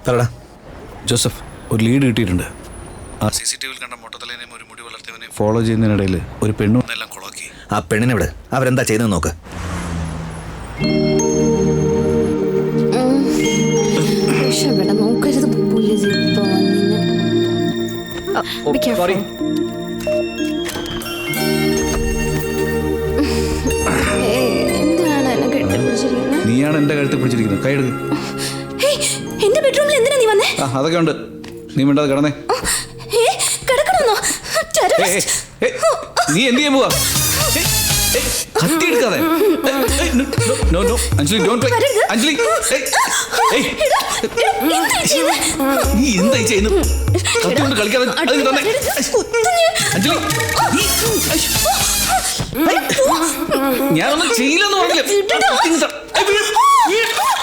പറടാ. ജോസഫ്, ഒരു ലീഡ് കിട്ടിയിട്ടുണ്ട്. ആ CCTV കണ്ട മൊട്ടത്തലേനെയും ഒരു മുടി വളർത്തിയവനെയും ഫോളോ ചെയ്യുന്നതിനിടയിൽ ഒരു പെണ്ണു വന്നെല്ലാം കൊളാക്കി. ആ പെണ്ണിനെ വിട്, അവരെന്താ ചെയ്തെന്ന് നോക്ക്. നോക്കരുത് പോലീസ്. സോറി. എന്തിനാണ് എന്നെ കെട്ടിപ്പിടിച്ചിരിക്കുന്നത്? നീയാണ് എന്റെ കഴുത്തിൽ പിടിച്ചിരിക്കുന്നത്. കൈ എടുക്ക്. എന്റെ ബെഡ്റൂമിൽ എന്തിനാ നീ വന്നേ? അതൊക്കെ ഉണ്ട്. നീ മിണ്ടാതെ കിടന്നേ. കിടക്കണമെന്നോ? നീ എന്ത് ചെയ്യാൻ പോവാ? കത്തി എടുക്കാതെ. Anjali, don't play. അഞ്ജലി, നീ എന്തായി ചെയ്യുന്നു? കത്തി കൊണ്ട് കളിക്കാതെ അഞ്ജലി. ഞാനൊന്നും ചെയ്യില്ലെന്ന് പറഞ്ഞില്ലേ?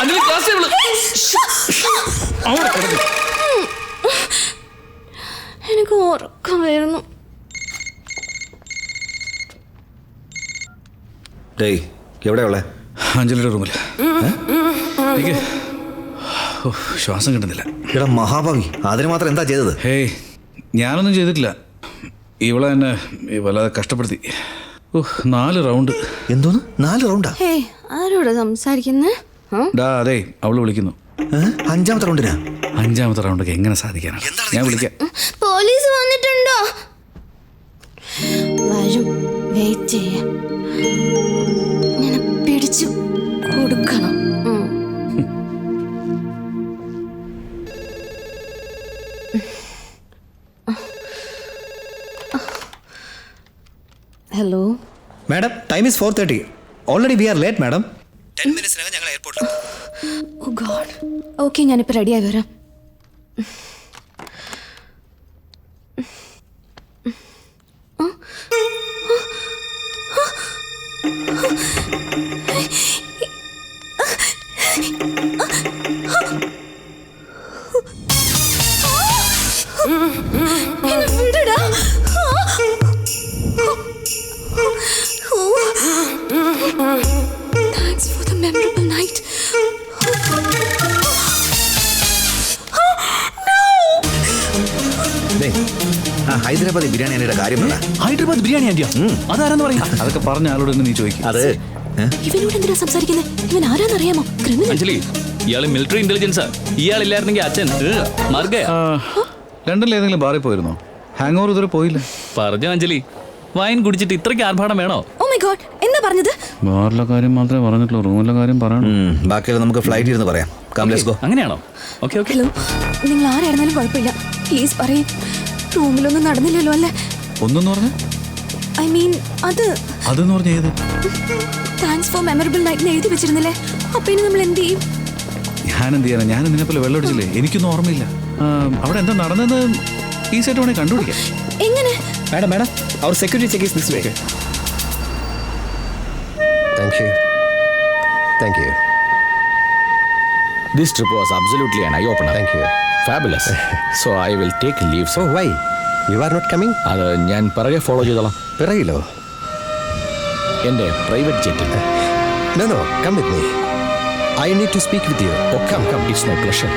അഞ്ജലി, ക്ലാസ് എനിക്ക് ഉറക്കം വരുന്നു. എവിടെയുള്ള? അഞ്ജലിയുടെ റൂമിൽ. എനിക്ക് ശ്വാസം കിട്ടുന്നില്ല. ഇവിടെ മഹാഭാവി, അതിന് മാത്രം എന്താ ചെയ്തത്? ഹേയ്, ഞാനൊന്നും ചെയ്തിട്ടില്ല. ഇവളെ എന്നെ വല്ലാതെ കഷ്ടപ്പെടുത്തി. 4 റൗണ്ട്. എന്തോന്ന് 4 റൗണ്ടാ? ആരോടാ സംസാരിക്കുന്നേ? അതെ, അവള് വിളിക്കുന്നു. 5ാമത്തെ റൗണ്ടിനാ? 5ാമത്തെ റൗണ്ടൊക്കെ എങ്ങനെ സാധിക്കാനാണ്? ഞാൻ വിളിക്കാം. പോലീസ് വന്നിട്ടുണ്ടോ? വരും, വെയിറ്റ് ചെയ്യാം. ഞാൻ പിടിച്ചു കൊടുക്കണം. Hello madam, time is 4:30. Already we are late madam. 10 മിനിറ്റ്സിനകം ഞങ്ങൾ എയർപോർട്ടിൽ. ഓ ഗോഡ്. ഓക്കെ, ഞാനിപ്പോൾ റെഡിയായി വരാം. Thanks for the memorable night. Hyderabad ബിരിയാണിയുടെ കാര്യം പറ. ഹൈദരാബാദ് ബിരിയാണി ആൻറ്റിയോ? അതാരെന്ന് പറയാം. അതൊക്കെ പറഞ്ഞ ആളോട് നീ ചോദിക്കും. അത് ഇവനോട് എന്തിനാ സംസാരിക്കുന്നത്? ഇവൻ ആരാന്നറിയാമോ? ക്രിമിനൽ. അഞ്ജലി, ഇയാള് മിലിറ്ററി ഇന്റലിജൻസാ. ഇയാളില്ലായിരുന്നെങ്കിൽ അച്ഛൻ ലണ്ടനിൽ ഏതെങ്കിലും ബാറിൽ പോയിരുന്നോ? ഹാങ് ഓവർ ഇതുവരെ പോയില്ല. പറഞ്ഞു അഞ്ജലി, വൈൻ കുടിച്ചിട്ട് ഇത്രയ്ക്ക് ആർഭാടം വേണോ? ഓ മൈ ഗോഡ്, എന്താ പറഞ്ഞത്? ബാറിലെ കാര്യം മാത്രമേ പറഞ്ഞിട്ടുള്ളൂ, റൂമിലെ കാര്യം പറയണം. ബാക്കിയുള്ള നമുക്ക് ഫ്ലൈറ്റ് ഇരുന്ന് പറയാം. Come let's go. അങ്ങനെയാണോ? Okay okay. ഹലോ, നിങ്ങൾ ആരായിരുന്നാലും കുഴപ്പമില്ല, പ്ലീസ് പറയും. റൂമിലൊന്നും നടന്നില്ലല്ലോ അല്ലേ? ഒന്നെന്ന് പറഞ്ഞ ഐ മീൻ അതെന്ന് പറഞ്ഞ ഏത്? താങ്ക്സ് ഫോർ മെമ്മറബിൾ നൈറ്റ് എഴുതി വെച്ചിരുന്നില്ലേ? അപ്പൊ ഇനി നമ്മൾ എന്ത് ചെയ്യും? ഞാൻ എന്ത് ചെയ്യാനാ? ഞാൻ ഇതിനെ പോലെ വെള്ളം അടിച്ചില്ലേ? എനിക്കൊന്നും ഓർമ്മയില്ല. അവിടെ എന്താ നടന്നെന്ന് ഈ സൈറ്റ് വേണമെങ്കിൽ കണ്ടുപിടിക്കാം. എങ്ങനെ? മാഡം മാഡം, അവർ security check is this way. Thank you. This trip was absolutely an eye-opener. Thank you. Fabulous. So I will take leave. So why? You are not coming? അത് ഞാൻ പിറകെ ഫോളോ ചെയ്തോളാം. പിറകിലോ? എൻ്റെ private ജെറ്റിൽ. No, come with me. I need to speak with you. Oh, come. It's my pleasure.